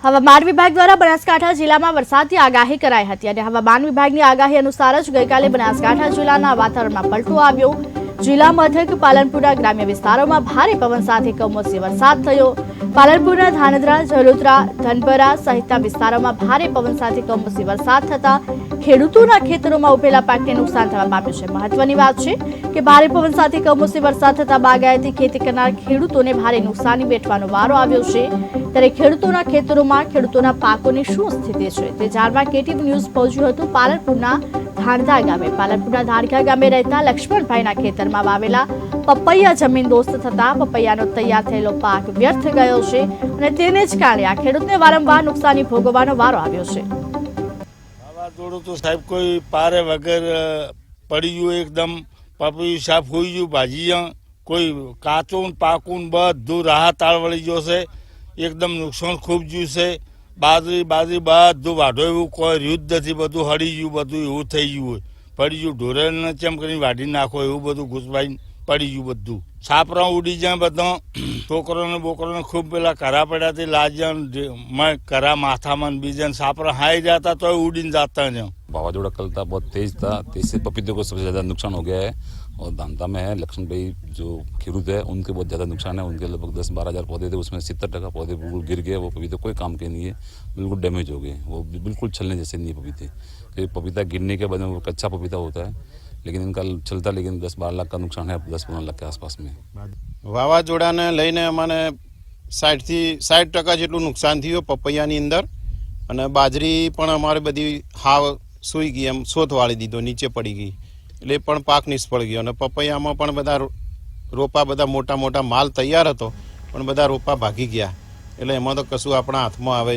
હવામાન વિભાગ દ્વારા બનાસકાંઠા જિલ્લામાં વરસાદની આગાહી કરાઈ હતી અને હવામાન વિભાગની આગાહી અનુસાર જ ગઈકાલે બનાસકાંઠા જિલ્લાના વાતાવરણમાં પલટો આવ્યો। જિલ્લા મથક પાલનપુરના ગ્રામ્ય વિસ્તારોમાં ભારે પવન સાથે કમોસમી વરસાદ થયો। પાલનપુરના ધાનેદ્રા, જલોત્રા, ધનપરા સહિતના વિસ્તારોમાં ભારે પવન સાથે કમોસમી વરસાદ થતા ખેડૂતોના ખેતરોમાં ઉભેલા પાકને નુકસાન થવા પામ્યું છે। મહત્વની વાત છે કે ભારે પવન સાથે કમોસમી વરસાદ થતા બાગાયતી ખેતી કરનાર ખેડૂતોને ભારે નુકસાની વેઠવાનો વારો આવ્યો છે। ત્યારે ખેડૂતોના ખેતરોમાં ખેડૂતોના પાકોની શું સ્થિતિ છે તે જાણવા કેટીવી ન્યૂઝ પહોંચ્યું હતું પાલનપુરના ધાણધા ગામે। પાલનપુરના ધાણધા ગામે રહેતા લક્ષ્મણભાઈના ખેતરમાં વાવેલા પપૈયા જમીન દોસ્ત થતા પપૈયાનો તૈયાર થયેલો પાક વ્યર્થ ગયો છે અને તેને જ કારણે આ ખેડૂતને વારંવાર નુકસાની ભોગવવાનો વારો આવ્યો છે। વાવાઝોડું તો સાહેબ કોઈ પારે વગર પડી ગયું, એકદમ પપૈયું સાફ હોઈ ગયું, ભાજી કોઈ કાચું પાકું બધું રાહત તાળ વળી ગયો છે। એકદમ નુકસાન ખૂબ ગયું છે। બાજરી બધું વાઢો એવું કોઈ રહ્યું જ નથી, બધું હળી ગયું, બધું એવું થઈ ગયું હોય, પડી ગયું। ઢોરેલને ચેમ કરીને વાઢી નાખો એવું બધું ઘૂસવાઈ પડી ગયું બધું। સાપરા ઉડી જાય બધા, છોકરોને બોકરોને ખૂબ પેલા કરા પડ્યા હતી, લાજ્યા કરા માથામાં બીજા સાપરા હાઈ રહ્યા હતા તો उड़ीन जाता है। वावाजोड़ा कल था, बहुत तेज था, तेज से पपीते को सबसे ज़्यादा नुकसान हो गया है। और धानता में है लक्ष्मण भाई जो खेडूत है उनके बहुत ज़्यादा नुकसान है। उनके लगभग 10-12 हज़ार पौधे थे, उसमें 70% पौधे बिल्कुल गिर गए। वो पपीते कोई काम के नहीं है, बिल्कुल डैमेज हो गए। वो बिल्कुल छलने जैसे नहीं है पपीते। तो पपीता गिरने के बाद वो कच्चा पपीता होता है, लेकिन इनका चलता लेकिन 10-12 लाख का नुकसान है, 10-15 लाख के आसपास में। વાવાઝોડાને લઈને અમને 60% જેટલું નુકસાન થયું પપૈયાની અંદર, અને બાજરી પણ અમારે બધી હાવ સૂઈ ગઈ, એમ સોથ વાળી દીધો, નીચે પડી ગઈ, એટલે પણ પાક નિષ્ફળ ગયો। અને પપૈયામાં પણ બધા રોપા બધા મોટા મોટા માલ તૈયાર હતો પણ બધા રોપા ભાગી ગયા, એટલે એમાં તો કશું આપણા હાથમાં આવે।